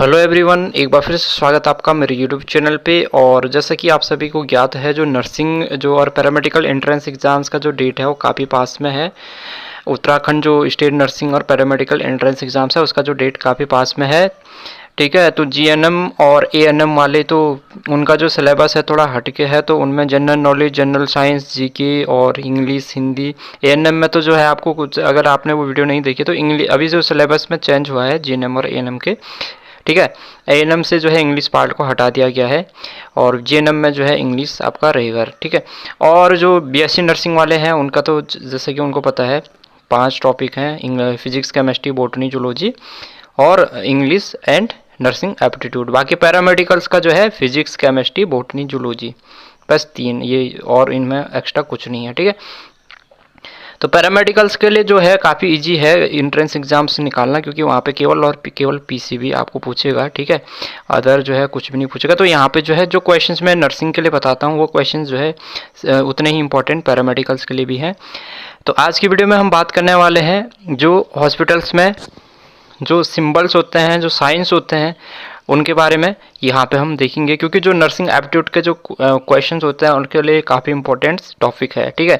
Hello everyone, एक बार फिर से स्वागत आपका मेरे यूट्यूब चैनल पे। और जैसा कि आप सभी को ज्ञात है, जो नर्सिंग जो और पैरामेडिकल एंट्रेंस एग्ज़ाम्स का जो डेट है वो काफ़ी पास में है। उत्तराखंड जो स्टेट नर्सिंग और पैरामेडिकल एंट्रेंस एग्ज़ाम्स है उसका जो डेट काफ़ी पास में है। ठीक है, तो जीएनएम और एएनएम वाले तो उनका जो सिलेबस है थोड़ा हटके है, तो उनमें general knowledge, general science, GK और इंग्लिश, हिंदी। एएनएम में तो जो है आपको कुछ, अगर आपने वो वीडियो नहीं देखी तो इंग्लिश अभी जो सिलेबस में चेंज हुआ है जीएनएम और एएनएम के। ठीक है, एएनएम से जो है इंग्लिश पार्ट को हटा दिया गया है और जीएनएम में जो है इंग्लिश आपका रहेगा। ठीक है, और जो बीएससी नर्सिंग वाले हैं उनका तो जैसे कि उनको पता है 5 टॉपिक हैं, फिजिक्स, केमिस्ट्री, बॉटनी, जूलॉजी और इंग्लिश एंड नर्सिंग एप्टीट्यूड। बाकी पैरामेडिकल्स का जो है फिजिक्स, केमिस्ट्री, बॉटनी, जूलॉजी, बस 3 ये, और इनमें एक्स्ट्रा कुछ नहीं है। ठीक है, तो पैरामेडिकल्स के लिए जो है काफ़ी इजी है एंट्रेंस एग्जाम से निकालना, क्योंकि वहाँ पे केवल पीसीबी आपको पूछेगा। ठीक है, अदर जो है कुछ भी नहीं पूछेगा। तो यहाँ पे जो है जो क्वेश्चंस मैं नर्सिंग के लिए बताता हूँ वो क्वेश्चंस जो है उतने ही इंपॉर्टेंट पैरामेडिकल्स के लिए भी हैं। तो आज की वीडियो में हम बात करने वाले हैं जो हॉस्पिटल्स में जो सिम्बल्स होते हैं, जो साइंस होते हैं, उनके बारे में यहाँ पे हम देखेंगे, क्योंकि जो नर्सिंग एप्टीट्यूड के जो क्वेश्चंस होते हैं उनके लिए काफ़ी इंपॉर्टेंट टॉपिक है। ठीक है,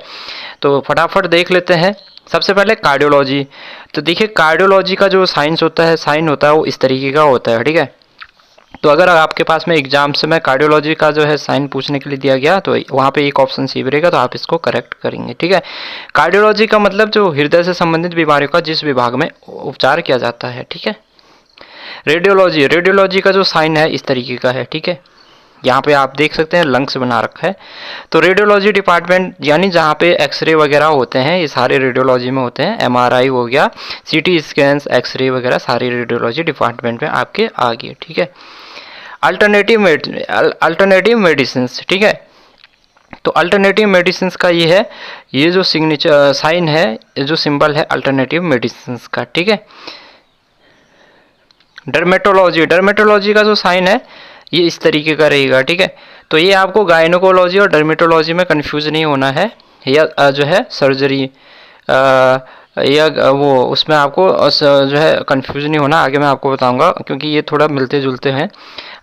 तो फटाफट देख लेते हैं। सबसे पहले कार्डियोलॉजी। तो देखिए, कार्डियोलॉजी का जो साइंस होता है, साइन होता है, वो इस तरीके का होता है। ठीक है, तो अगर आपके पास में एग्जाम्स में कार्डियोलॉजी का जो है साइन पूछने के लिए दिया गया तो वहाँ पे एक ऑप्शन सही रहेगा, तो आप इसको करेक्ट करेंगे। ठीक है, कार्डियोलॉजी का मतलब जो हृदय से संबंधित बीमारियों का जिस विभाग में उपचार किया जाता है। ठीक है, रेडियोलॉजी, रेडियोलॉजी का जो साइन है इस तरीके का है। ठीक है, यहाँ पे आप देख सकते हैं लंग्स बना रखा है। तो रेडियोलॉजी डिपार्टमेंट यानी जहाँ पे एक्सरे वगैरह होते हैं, ये सारे रेडियोलॉजी में होते हैं। एमआरआई हो गया, सीटी स्कैन्स, एक्सरे वगैरह सारी रेडियोलॉजी डिपार्टमेंट में आपके आ गए। ठीक है, अल्टरनेटिव मेडिसिन। ठीक है, तो अल्टरनेटिव मेडिसिन का ये है, ये जो सिग्नेचर साइन है, जो सिंबल है अल्टरनेटिव मेडिसिन का। ठीक है, डर्मेटोलॉजी, डर्मेटोलॉजी का जो साइन है ये इस तरीके का रहेगा। ठीक है, तो ये आपको गायनोकोलॉजी और डर्मेटोलॉजी में कंफ्यूज नहीं होना है, या जो है सर्जरी या वो उसमें आपको जो है कंफ्यूज नहीं होना। आगे मैं आपको बताऊंगा, क्योंकि ये थोड़ा मिलते जुलते हैं।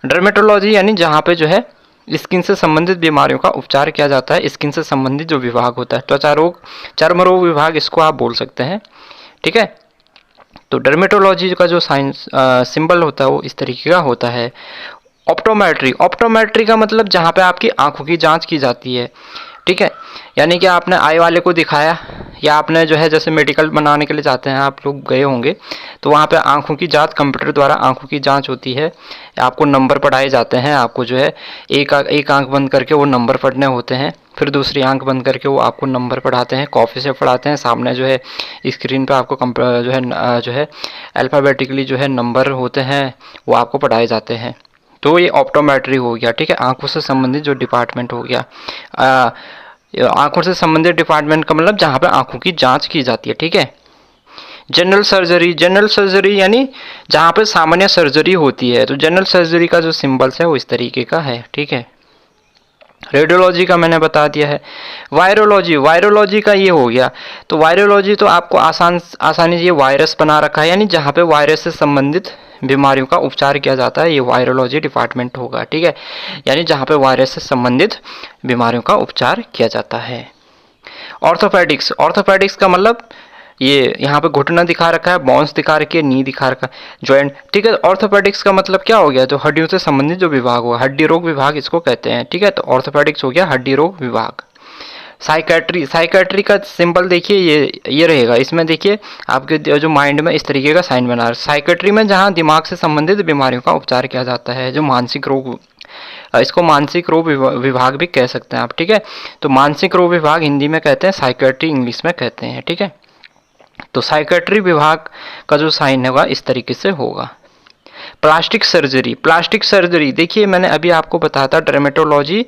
डर्मेटोलॉजी यानी जहाँ पे जो है स्किन से संबंधित बीमारियों का उपचार किया जाता है, स्किन से संबंधित जो विभाग होता है, त्वचा रोग, चर्म रोग विभाग इसको आप बोल सकते हैं। ठीक है, तो डर्मेटोलॉजी का जो साइंस सिंबल होता है वो इस तरीके का होता है। ऑप्टोमेट्री, ऑप्टोमेट्री का मतलब जहाँ पे आपकी आंखों की जांच की जाती है। ठीक है, यानी कि आपने आई वाले को दिखाया, या आपने जो है जैसे मेडिकल बनाने के लिए जाते हैं, आप लोग गए होंगे, तो वहाँ पे आंखों की जांच, कंप्यूटर द्वारा आंखों की जांच होती है। आपको नंबर पढ़ाए जाते हैं, आपको जो है एक आंख बंद करके वो नंबर पढ़ने होते हैं, फिर दूसरी आंख बंद करके वो आपको नंबर पढ़ाते हैं, कॉपी से पढ़ाते हैं। सामने जो है स्क्रीन पे आपको जो है अल्फ़ाबेटिकली जो है नंबर होते हैं वो आपको पढ़ाए जाते हैं। तो ये ऑप्टोमेट्री हो गया। ठीक है, आंखों से संबंधित जो डिपार्टमेंट हो गया। आंखों से संबंधित डिपार्टमेंट का मतलब जहाँ पे आंखों की जांच की जाती है। ठीक है, जनरल सर्जरी, जनरल सर्जरी यानी जहाँ पे सामान्य सर्जरी होती है। तो जनरल सर्जरी का जो सिंबल्स है वो इस तरीके का है। ठीक है, रेडियोलॉजी का मैंने बता दिया है। वायरोलॉजी, वायरोलॉजी का ये हो गया। तो वायरोलॉजी तो आपको आसानी से ये वायरस बना रखा है, यानी जहाँ पे वायरस से संबंधित बीमारियों का उपचार किया जाता है, ये वायरोलॉजी डिपार्टमेंट होगा। ठीक है, यानी जहाँ पे वायरस से संबंधित बीमारियों का उपचार किया जाता है। ऑर्थोपेडिक्स, ऑर्थोपेडिक्स का मतलब ये यहाँ पे घुटना दिखा रखा है, बोन्स दिखा रखी है, नी दिखा रखा है, जॉइंट। ठीक है, ऑर्थोपेडिक्स का मतलब क्या हो गया, जो हड्डियों से संबंधित जो विभाग हुआ, हड्डी रोग विभाग इसको कहते हैं। ठीक है, तो ऑर्थोपेडिक्स हो गया हड्डी रोग विभाग। साइकेट्री, साइकेट्री का सिंबल देखिए ये रहेगा। इसमें देखिए आपके जो माइंड में इस तरीके का साइन बना है। साइकेट्री में जहाँ दिमाग से संबंधित बीमारियों का उपचार किया जाता है, जो मानसिक रोग, इसको मानसिक रोग विभाग भी कह सकते हैं आप। ठीक है, तो मानसिक रोग विभाग हिंदी में कहते हैं, साइकेट्री इंग्लिश में कहते हैं। ठीक है, तो साइकेट्री विभाग का जो साइन होगा इस तरीके से होगा। प्लास्टिक सर्जरी, प्लास्टिक सर्जरी देखिए मैंने अभी आपको बताया था डर्मेटोलॉजी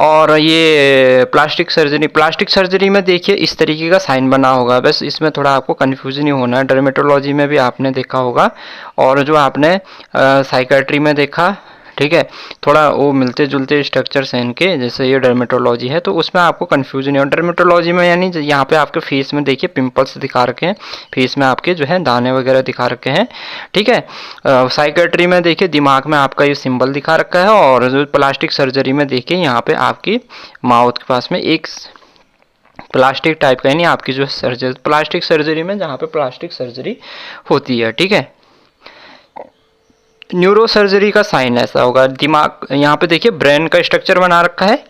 और ये प्लास्टिक सर्जरी। प्लास्टिक सर्जरी में देखिए इस तरीके का साइन बना होगा, बस इसमें थोड़ा आपको कन्फ्यूजन नहीं होना है। डर्मेटोलॉजी में भी आपने देखा होगा, और जो आपने साइकेट्री में देखा, ठीक है, थोड़ा वो मिलते जुलते स्ट्रक्चर्स हैं इनके, जैसे ये डर्मेटोलॉजी है तो उसमें आपको कन्फ्यूजन है। और डर्मेटोलॉजी में यानी यहाँ पे आपके फेस में देखिए पिंपल्स दिखा रखे हैं, फेस में आपके जो है दाने वगैरह दिखा रखे हैं, ठीक है। साइकेट्री में देखिए दिमाग में आपका ये सिंबल दिखा रखा है, और जो प्लास्टिक सर्जरी में देखिए यहाँ पे आपकी माउथ के पास में एक प्लास्टिक टाइप का, यानी आपकी जो सर्जरी, प्लास्टिक सर्जरी में जहाँ पे प्लास्टिक सर्जरी होती है, ठीक है। न्यूरो सर्जरी का साइन ऐसा होगा, दिमाग यहाँ पे देखिए ब्रेन का स्ट्रक्चर बना रखा है,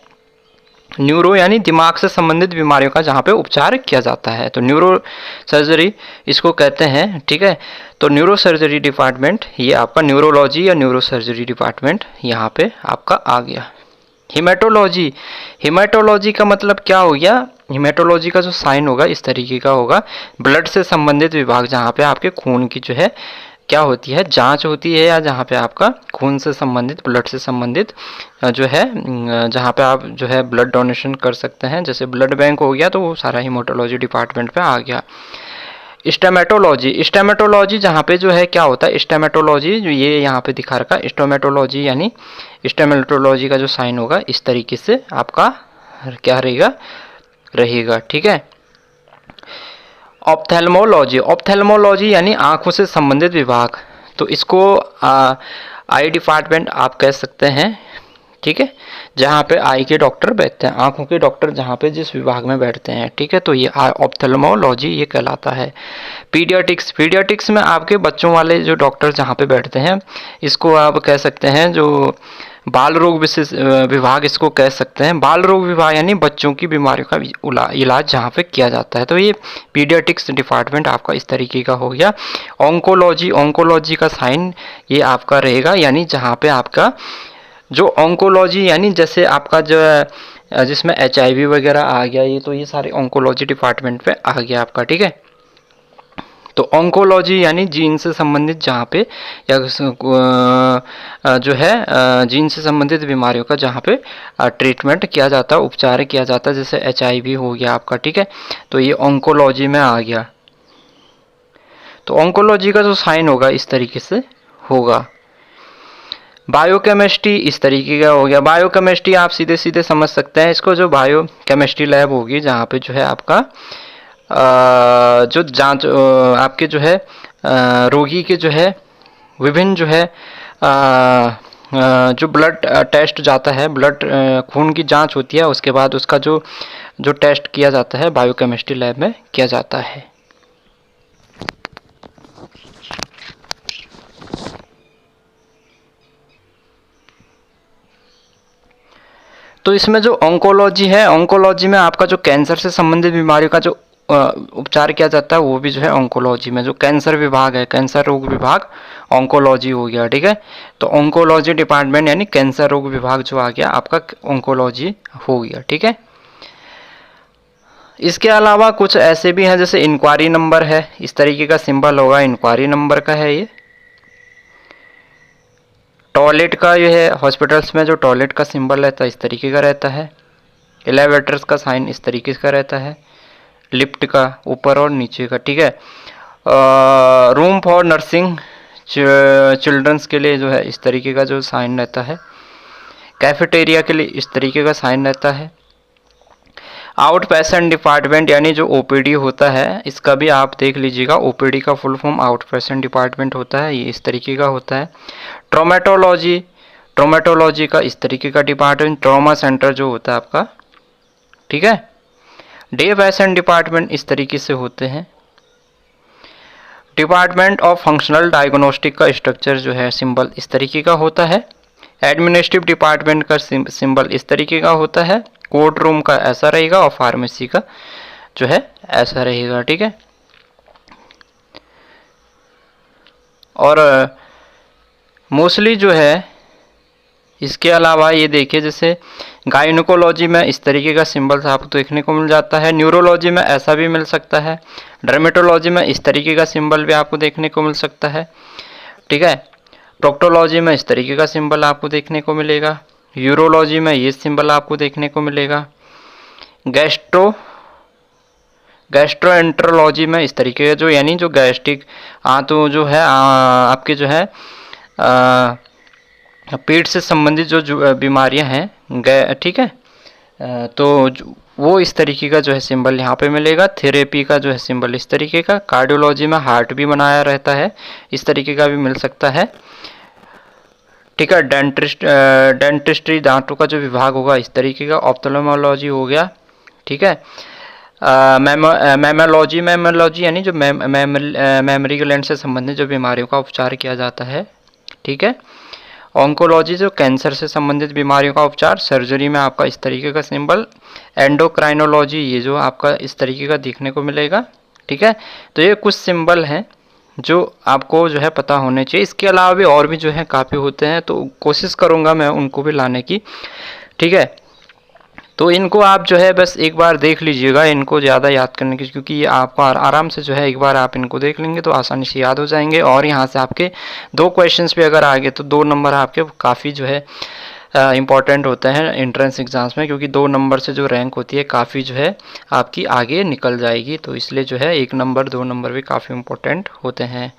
न्यूरो यानी दिमाग से संबंधित बीमारियों का जहाँ पे उपचार किया जाता है, तो न्यूरो सर्जरी इसको कहते हैं, ठीक है। तो न्यूरो सर्जरी डिपार्टमेंट ये आपका न्यूरोलॉजी या न्यूरो सर्जरी डिपार्टमेंट यहाँ पे आपका आ गया। हिमेटोलॉजी, हिमेटोलॉजी का मतलब क्या हो गया, हिमेटोलॉजी का जो साइन होगा इस तरीके का होगा, ब्लड से संबंधित विभाग जहाँ पे आपके खून की जो है क्या होती है, जांच होती है, या जहाँ पे आपका खून से संबंधित, ब्लड से संबंधित जो है, जहाँ पे आप जो है ब्लड डोनेशन कर सकते हैं, जैसे ब्लड बैंक हो गया, तो वो सारा हिमेटोलॉजी डिपार्टमेंट पे आ गया। स्टेमेटोलॉजी, स्टेमेटोलॉजी जहाँ पे जो है क्या होता है, स्टेमेटोलॉजी जो ये यहाँ पे दिखा रखा है, स्टोमेटोलॉजी यानी स्टेमेटोलॉजी का जो साइन होगा इस तरीके से आपका क्या रहेगा, ठीक है। ऑप्थेल्मोलॉजी, ऑप्थेल्मोलॉजी यानी आंखों से संबंधित विभाग, तो इसको आई डिपार्टमेंट आप कह सकते हैं, ठीक है, जहाँ पे आई के डॉक्टर बैठते हैं, आंखों के डॉक्टर जहाँ पे जिस विभाग में बैठते हैं, ठीक है, तो ये ऑप्थेल्मोलॉजी ये कहलाता है। पीडियाटिक्स, पीडियाटिक्स में आपके बच्चों वाले जो डॉक्टर जहाँ पे बैठते हैं, इसको आप कह सकते हैं जो बाल रोग विशेष विभाग इसको कह सकते हैं। बाल रोग विभाग यानी बच्चों की बीमारियों का इलाज जहाँ पे किया जाता है, तो ये पीडियाटिक्स डिपार्टमेंट आपका इस तरीके का हो गया। ऑन्कोलॉजी, ऑन्कोलॉजी का साइन ये आपका रहेगा, यानी जहाँ पे आपका जो ऑन्कोलॉजी यानी जैसे आपका जो जिसमें HIV वगैरह आ गया, ये तो ये सारे ऑन्कोलॉजी डिपार्टमेंट पे आ गया आपका, ठीक है। तो ऑन्कोलॉजी यानी जीन से संबंधित जहाँ पे या जो है जीन से संबंधित बीमारियों का जहाँ पे ट्रीटमेंट किया जाता है, उपचार किया जाता है, जैसे HIV हो गया आपका, ठीक है, तो ये ऑन्कोलॉजी में आ गया। तो ऑन्कोलॉजी का जो साइन होगा इस तरीके से होगा। बायोकेमिस्ट्री इस तरीके का हो गया। बायोकेमिस्ट्री आप सीधे सीधे समझ सकते हैं इसको, जो बायोकेमिस्ट्री लैब होगी जहाँ पे जो है आपका जो जांच आपके जो है रोगी के जो है विभिन्न जो है जो ब्लड टेस्ट जाता है, ब्लड खून की जांच होती है, उसके बाद उसका जो टेस्ट किया जाता है बायोकेमिस्ट्री लैब में किया जाता है। तो इसमें जो ऑन्कोलॉजी है, ऑन्कोलॉजी में आपका जो कैंसर से संबंधित बीमारियों का जो उपचार किया जाता है वो भी जो है ऑन्कोलॉजी में, जो कैंसर विभाग है, कैंसर रोग विभाग ऑन्कोलॉजी हो गया, ठीक है। तो ऑन्कोलॉजी डिपार्टमेंट यानी कैंसर रोग विभाग जो आ गया आपका ऑन्कोलॉजी हो गया, ठीक है। इसके अलावा कुछ ऐसे भी हैं जैसे इंक्वायरी नंबर है, इस तरीके का सिंबल होगा, इंक्वायरी नंबर का है ये। टॉयलेट का ये है, हॉस्पिटल्स में जो टॉयलेट का सिंबल रहता है इस तरीके का रहता है। एलिवेटर्स का साइन इस तरीके का रहता है, लिफ्ट का ऊपर और नीचे का, ठीक है। रूम फॉर नर्सिंग चिल्ड्रंस के लिए जो है इस तरीके का जो साइन रहता है। कैफेटेरिया के लिए इस तरीके का साइन रहता है। आउट पेशेंट डिपार्टमेंट यानी जो OPD होता है, इसका भी आप देख लीजिएगा, OPD का full form out patient department होता है, ये इस तरीके का होता है। ट्रोमेटोलॉजी, ट्रोमेटोलॉजी का इस तरीके का डिपार्टमेंट, ट्रॉमा सेंटर जो होता है आपका, ठीक है। डे पेशेंट डिपार्टमेंट इस तरीके से होते हैं। डिपार्टमेंट ऑफ फंक्शनल डायग्नोस्टिक का स्ट्रक्चर जो है सिंबल इस तरीके का होता है। एडमिनिस्ट्रेटिव डिपार्टमेंट का सिंबल इस तरीके का होता है। कोर्ट रूम का ऐसा रहेगा और फार्मेसी का जो है ऐसा रहेगा, ठीक है। और मोस्टली जो है इसके अलावा ये देखिए, जैसे गायनिकोलॉजी में इस तरीके का सिंबल्स आपको देखने को मिल जाता है। न्यूरोलॉजी में ऐसा भी मिल सकता है। डर्मेटोलॉजी में इस तरीके का सिंबल भी आपको देखने को मिल सकता है, ठीक है। प्रोक्टोलॉजी में इस तरीके का सिंबल आपको देखने को मिलेगा। यूरोलॉजी में ये सिंबल आपको देखने को मिलेगा। गैस्ट्रोएंट्रोलॉजी में इस तरीके का जो यानी जो गैस्ट्रिक तो जो है आपके जो है पेट से संबंधित जो बीमारियां हैं, ठीक है, तो वो इस तरीके का जो है सिंबल यहाँ पे मिलेगा। थेरेपी का जो है सिंबल इस तरीके का। कार्डियोलॉजी में हार्ट भी बनाया रहता है, इस तरीके का भी मिल सकता है, ठीक है। डेंटिस्ट्री दांतों का जो विभाग होगा इस तरीके का। ऑप्थेल्मोलॉजी हो गया, ठीक है। मैमोलॉजी यानी जो मेमोरी ग्लैंड से संबंधित जो बीमारियों का उपचार किया जाता है, ठीक है। ऑन्कोलॉजी जो कैंसर से संबंधित बीमारियों का उपचार। सर्जरी में आपका इस तरीके का सिंबल। एंडोक्राइनोलॉजी ये जो आपका इस तरीके का दिखने को मिलेगा, ठीक है। तो ये कुछ सिंबल हैं जो आपको जो है पता होने चाहिए। इसके अलावा भी और भी जो है काफ़ी होते हैं, तो कोशिश करूँगा मैं उनको भी लाने की, ठीक है। तो इनको आप जो है बस एक बार देख लीजिएगा, इनको ज़्यादा याद करने की, क्योंकि ये आपको आराम से जो है एक बार आप इनको देख लेंगे तो आसानी से याद हो जाएंगे। और यहाँ से आपके 2 क्वेश्चंस भी अगर आ गए तो 2 नंबर आपके काफ़ी जो है इम्पॉर्टेंट होते हैं एंट्रेंस एग्ज़ाम्स में, क्योंकि 2 नंबर से जो रैंक होती है काफ़ी जो है आपकी आगे निकल जाएगी। तो इसलिए जो है 1 नंबर 2 नंबर भी काफ़ी इम्पोर्टेंट होते हैं।